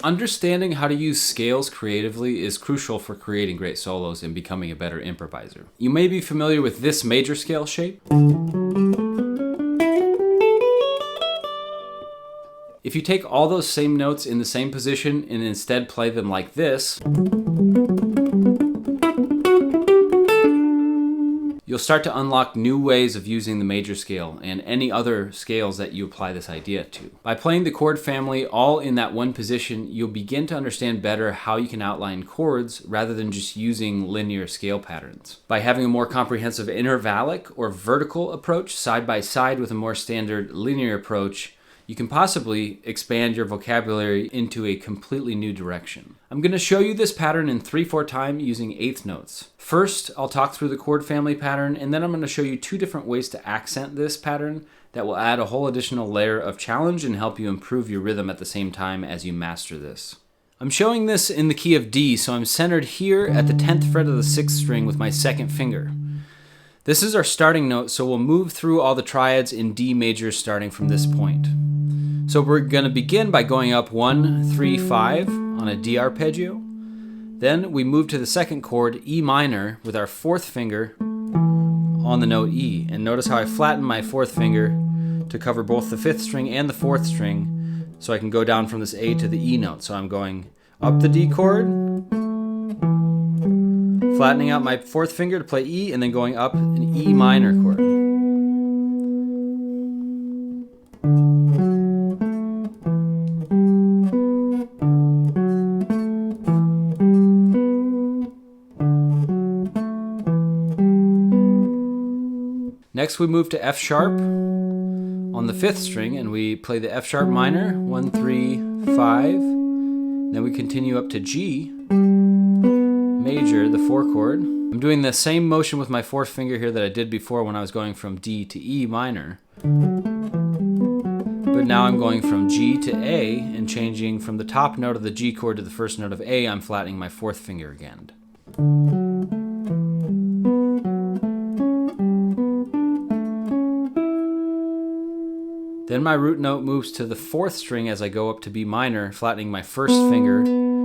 Understanding how to use scales creatively is crucial for creating great solos and becoming a better improviser. You may be familiar with this major scale shape. If you take all those same notes in the same position and instead play them like this, you'll start to unlock new ways of using the major scale and any other scales that you apply this idea to. By playing the chord family all in that one position, you'll begin to understand better how you can outline chords rather than just using linear scale patterns. By having a more comprehensive intervallic or vertical approach side by side with a more standard linear approach, you can possibly expand your vocabulary into a completely new direction. I'm going to show you this pattern in 3/4 time using eighth notes. First, I'll talk through the chord family pattern, and then I'm going to show you 2 different ways to accent this pattern that will add a whole additional layer of challenge and help you improve your rhythm at the same time as you master this. I'm showing this in the key of D, so I'm centered here at the 10th fret of the 6th string with my second finger. This is our starting note, so we'll move through all the triads in D major starting from this point. So we're going to begin by going up 1, 3, 5 on a D arpeggio. Then we move to the second chord, E minor, with our 4th finger on the note E. And notice how I flatten my 4th finger to cover both the 5th string and the 4th string, so I can go down from this A to the E note. So I'm going up the D chord, flattening out my 4th finger to play E, and then going up an E minor chord. Next we move to F sharp on the 5th string, and we play the F sharp minor, 1, 3, 5. Then we continue up to G major, the 4 chord. I'm doing the same motion with my 4th finger here that I did before when I was going from D to E minor. But now I'm going from G to A and changing from the top note of the G chord to the first note of A. I'm flattening my 4th finger again. Then my root note moves to the 4th string as I go up to B minor, flattening my 1st finger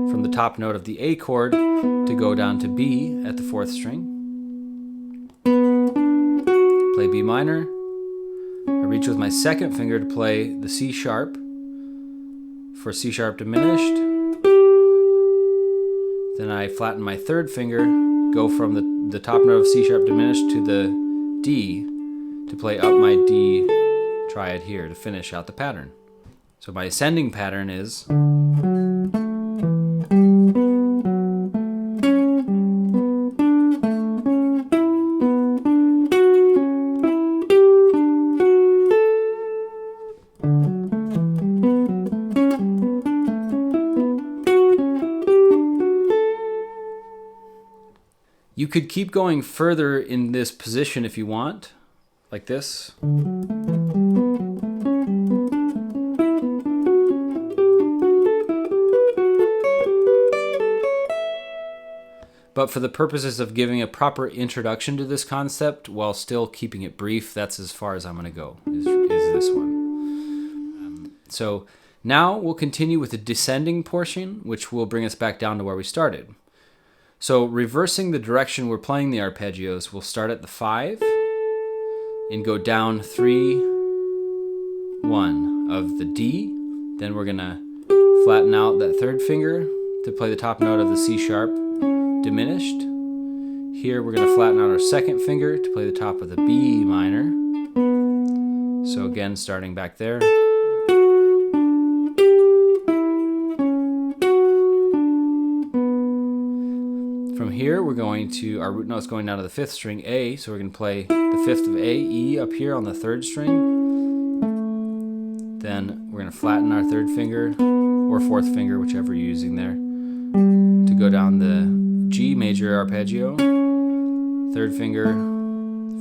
from the top note of the A chord to go down to B at the 4th string. Play B minor. I reach with my 2nd finger to play the C sharp for C sharp diminished. Then I flatten my 3rd finger, go from the top note of C sharp diminished to the D to play up my D triad here to finish out the pattern. So my ascending pattern is you could keep going further in this position if you want, like this. But for the purposes of giving a proper introduction to this concept while still keeping it brief, that's as far as I'm going to go, is this one. So now we'll continue with the descending portion, which will bring us back down to where we started. So reversing the direction we're playing the arpeggios, we'll start at the 5 and go down 3, 1 of the D. Then we're going to flatten out that 3rd finger to play the top note of the C sharp diminished. Here we're going to flatten out our 2nd finger to play the top of the B minor. So again, starting back there. From here we're going to, our root note's going down to the 5th string A, so we're going to play the 5th of A, E up here on the 3rd string. Then we're going to flatten our 3rd finger, or 4th finger, whichever you're using there, to go down the G major arpeggio, 3rd finger,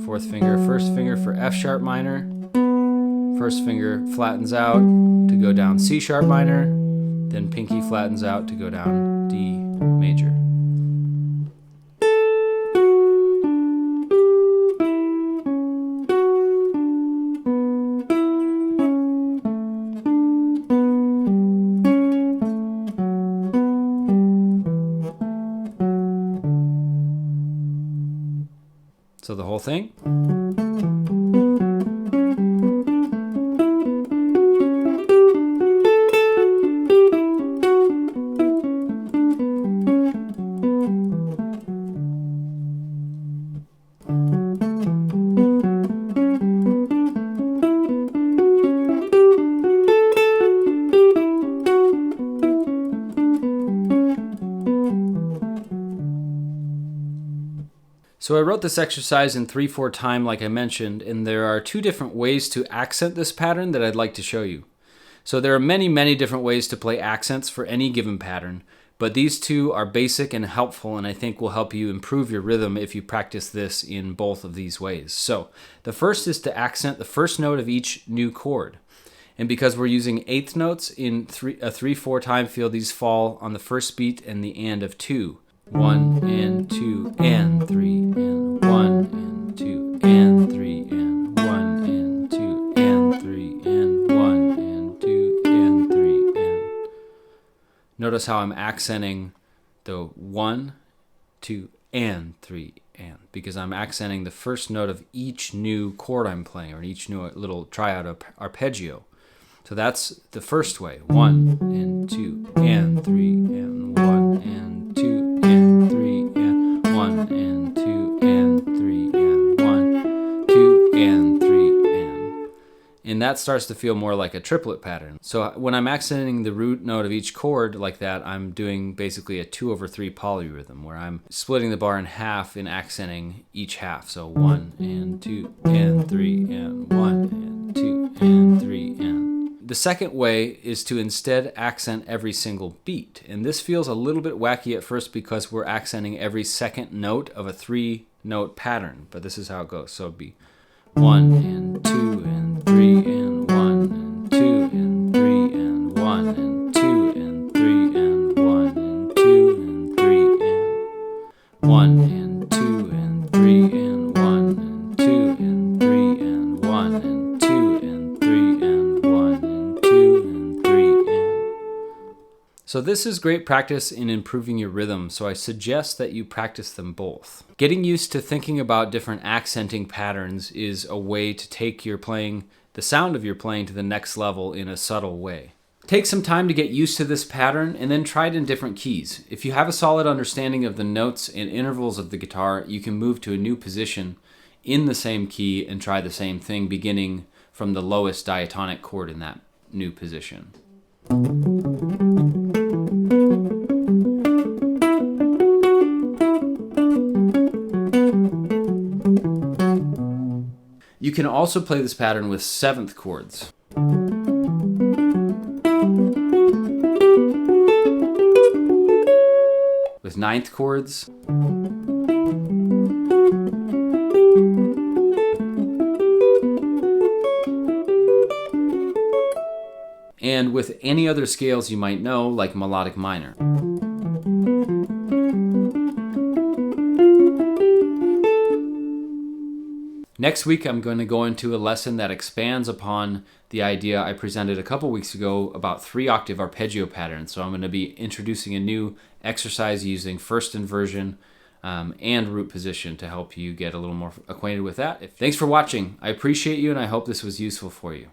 4th finger, 1st finger for F sharp minor, First finger flattens out to go down C sharp minor, then pinky flattens out to go down D major. So the whole thing. So I wrote this exercise in 3/4 time like I mentioned, and there are two different ways to accent this pattern that I'd like to show you. So there are many different ways to play accents for any given pattern, but these two are basic and helpful, and I think will help you improve your rhythm if you practice this in both of these ways. So the first is to accent the first note of each new chord. And because we're using eighth notes in a 3/4 time feel, these fall on the first beat and the and of 2. 1 and 2 and 3 and 1 and 2 and 3 and 1 and 2 and 3 and 1 and 2 and 3 and. Notice how I'm accenting the 1, 2, and 3 and, because I'm accenting the first note of each new chord I'm playing, or each new little triad arpeggio. So that's the first way. 1 and 2 and 3 and 1 and 2 and 3 and 1 and 2 and 3 and 1, 2 and 3 and. And that starts to feel more like a triplet pattern. So when I'm accenting the root note of each chord like that, I'm doing basically a 2/3 polyrhythm, where I'm splitting the bar in half and accenting each half. So 1 and 2 and 3 and 1 and 2 and 3 and. The second way is to instead accent every single beat. And this feels a little bit wacky at first because we're accenting every second note of a 3-note pattern. But this is how it goes. So it'd be 1 and 2 and 3 and 1 and 2 and 3 and 1 and 2 and 3 and 1 and 2 and 3 and 1 and 2 and 3 and 1 and 2 and 3 and 1 and 2 and 3 and 1 and 2 and 3 and. So this is great practice in improving your rhythm, so I suggest that you practice them both. Getting used to thinking about different accenting patterns is a way to take your playing, the sound of your playing, to the next level in a subtle way. Take some time to get used to this pattern and then try it in different keys. If you have a solid understanding of the notes and intervals of the guitar, you can move to a new position in the same key and try the same thing, beginning from the lowest diatonic chord in that new position. You can also play this pattern with 7th chords. With 9th chords. And with any other scales you might know, like melodic minor. Next week, I'm going to go into a lesson that expands upon the idea I presented a couple weeks ago about 3-octave arpeggio patterns. So I'm going to be introducing a new exercise using first inversion and root position to help you get a little more acquainted with that. Thanks for watching. I appreciate you, and I hope this was useful for you.